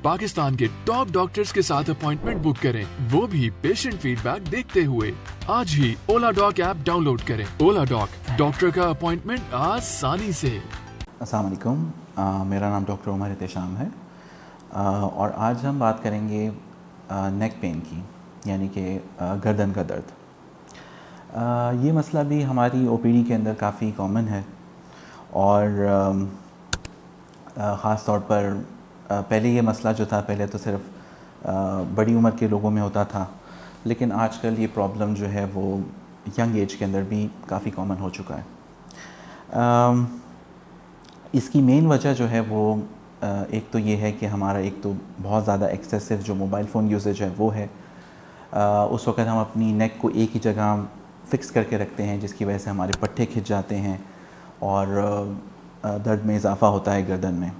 पाकिस्तान के top doctors के साथ अपॉइंटमेंट बुक करें, वो भी पेशेंट फीडबैक देखते हुए। आज ही ओला डॉक ऐप डाउनलोड करें। ओला डॉक, डॉक्टर का अपॉइंटमेंट आसानी से। अस्सलाम वालेकुम, मेरा नाम डॉक्टर उमर एहतेशाम है और आज हम बात करेंगे नेक पेन की, यानी कि गर्दन का दर्द। ये मसला भी हमारी ओपीडी के अंदर काफ़ी कॉमन है और ख़ास तौर पर पहले ये मसला जो था, पहले तो सिर्फ बड़ी उम्र के लोगों में होता था, लेकिन आजकल ये प्रॉब्लम जो है वो यंग एज के अंदर भी काफ़ी कॉमन हो चुका है। इसकी मेन वजह जो है वो एक तो ये है कि हमारा एक तो बहुत ज़्यादा एक्सेसिव जो मोबाइल फ़ोन यूसेज है वो है। उस वक़्त हम अपनी नेक को एक ही जगह फ़िक्स करके रखते हैं, जिसकी वजह से हमारे पट्टे खिंच जाते हैं और दर्द में इजाफ़ा होता है गर्दन में।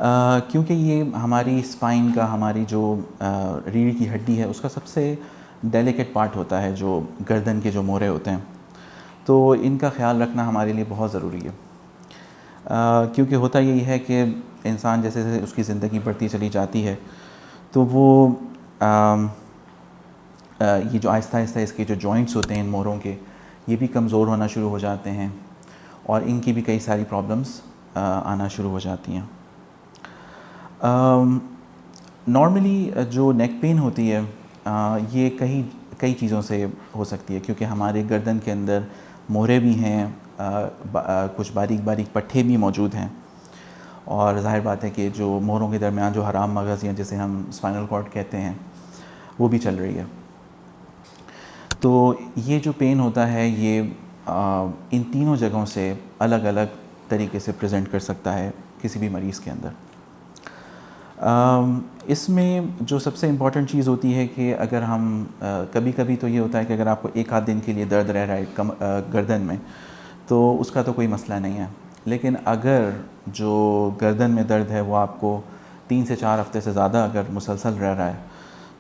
क्योंकि ये हमारी स्पाइन का, हमारी जो रीढ़ की हड्डी है, उसका सबसे डेलिकेट पार्ट होता है, जो गर्दन के जो मोरे होते हैं, तो इनका ख़्याल रखना हमारे लिए बहुत ज़रूरी है। क्योंकि होता यही है कि इंसान जैसे जैसे उसकी ज़िंदगी बढ़ती चली जाती है, तो वो ये जो आहिस्ता आहिस्ता इसके जो जॉइंट्स होते हैं इन मोरों के, ये भी कमज़ोर होना शुरू हो जाते हैं और इनकी भी कई सारी प्रॉब्लम्स आना शुरू हो जाती हैं। नॉर्मली जो नेक पेन होती है ये कई चीज़ों से हो सकती है, क्योंकि हमारे गर्दन के अंदर मोरे भी हैं, कुछ बारीक बारीक पट्टे भी मौजूद हैं और ज़ाहिर बात है कि जो मोरों के दरमियान जो हराम मगज़ या जिसे हम स्पाइनल कॉर्ड कहते हैं वो भी चल रही है। तो ये जो पेन होता है ये इन तीनों जगहों से अलग अलग तरीके से प्रेजेंट कर सकता है किसी भी मरीज़ के अंदर। इसमें जो सबसे इम्पॉर्टेंट चीज़ होती है कि अगर हम कभी कभी तो ये होता है कि अगर आपको एक आध दिन के लिए दर्द रह रहा है गर्दन में, तो उसका तो कोई मसला नहीं है। लेकिन अगर जो गर्दन में दर्द है वो आपको 3 से 4 हफ़्ते से ज़्यादा अगर मुसलसल रह रहा है,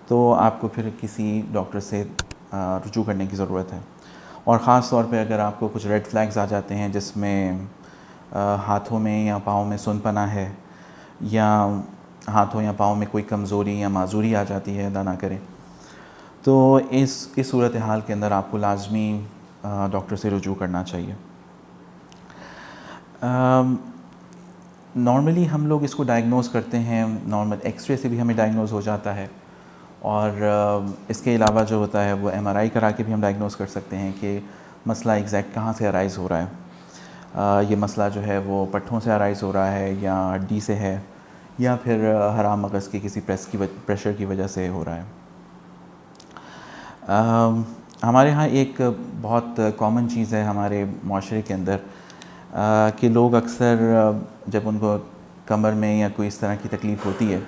तो आपको फिर किसी डॉक्टर से रुजू करने की ज़रूरत है। और ख़ास तौर पे अगर आपको कुछ रेड फ्लैग्स आ जाते हैं, जिसमें हाथों में या पाँव में सुनपना है, या हाथों या पाँव में कोई कमज़ोरी या माजूरी आ जाती है, अदा ना करें, तो इस सूरत हाल के अंदर आपको लाजमी डॉक्टर से रुजू करना चाहिए। नॉर्मली हम लोग इसको डायग्नोज़ करते हैं, नॉर्मल एक्सरे से भी हमें डायग्नोज़ हो जाता है और इसके अलावा जो होता है वो MRI करा के भी हम डायग्नोज़ कर सकते हैं कि मसला एग्जैक्ट कहाँ से अराइज़ हो रहा है। ये मसला जो है वो पट्ठों से अराइज़ हो रहा है या हड्डी से है, या फिर हराम मगज़ के किसी प्रेशर की वजह से हो रहा है। हमारे यहाँ एक बहुत कॉमन चीज़ है हमारे माशरे के अंदर कि लोग अक्सर जब उनको कमर में या कोई इस तरह की तकलीफ़ होती है,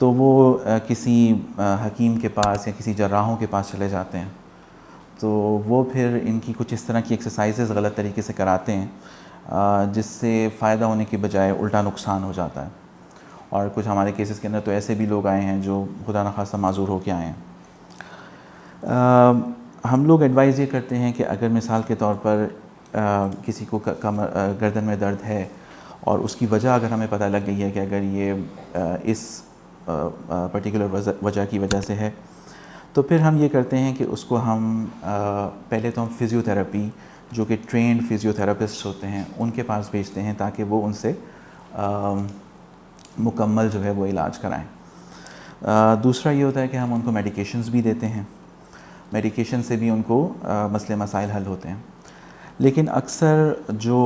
तो वो किसी हकीम के पास या किसी जर्राहों के पास चले जाते हैं। तो वो फिर इनकी कुछ इस तरह की एक्सरसाइजेज़ गलत तरीके से कराते हैं, जिससे फ़ायदा होने के बजाय उल्टा नुकसान हो जाता है। और कुछ हमारे केसेस के अंदर तो ऐसे भी लोग आए हैं जो खुदा न खास्ता माजूर होके आए हैं। हम लोग एडवाइज़ ये करते हैं कि अगर मिसाल के तौर पर किसी को गर्दन में दर्द है और उसकी वजह अगर हमें पता लग गई है कि अगर ये इस पर्टिकुलर वजह की वजह से है, तो फिर हम ये करते हैं कि उसको हम पहले तो हम फ़िज़ियोथेरेपी, जो कि ट्रेंड फ़िज़ियोथेरेपिस्ट होते हैं, उनके पास भेजते हैं ताकि वो उनसे मुकम्मल जो है वो इलाज कराएं। दूसरा ये होता है कि हम उनको मेडिकेशंस भी देते हैं, मेडिकेशन से भी उनको मसले मसाइल हल होते हैं। लेकिन अक्सर जो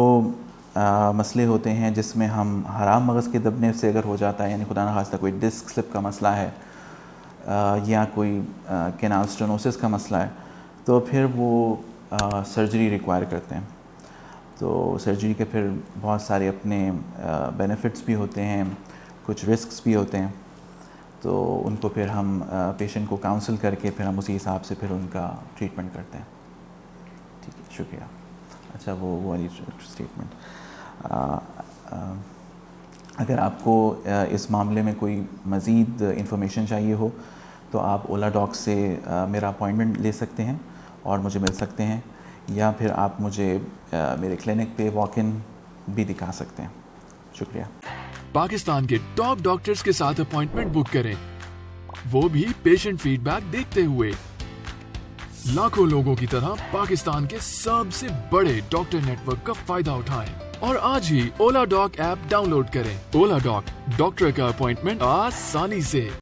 मसले होते हैं जिसमें हम हराम मगज़ के दबने से अगर हो जाता है, यानी खुदा न खास्ता कोई डिस्क स्लिप का मसला है या कोई कैनाल स्टेनोसिस का मसला है, तो फिर वो सर्जरी रिक्वायर करते हैं। तो सर्जरी के फिर बहुत सारे अपने बेनिफिट्स भी होते हैं, कुछ रिस्क्स भी होते हैं। तो उनको फिर हम पेशेंट को काउंसल करके फिर हम उसी हिसाब से फिर उनका ट्रीटमेंट करते हैं। ठीक है, शुक्रिया। अच्छा, वो वाली स्टेटमेंट, अगर आपको इस मामले में कोई मज़ीद इंफॉर्मेशन चाहिए हो तो आप ओला डॉक से मेरा अपॉइंटमेंट ले सकते हैं और मुझे मिल सकते हैं, या फिर आप मुझे मेरे क्लिनिक पे वॉक इन भी दिखा सकते हैं। शुक्रिया। पाकिस्तान के टॉप डॉक्टर्स के साथ अपॉइंटमेंट बुक करें, वो भी पेशेंट फीडबैक देखते हुए। लाखों लोगों की तरह पाकिस्तान के सबसे बड़े डॉक्टर नेटवर्क का फायदा उठाएं और आज ही ओला डॉक ऐप डाउनलोड करें। ओला डॉक, डॉक्टर का अपॉइंटमेंट आसानी से।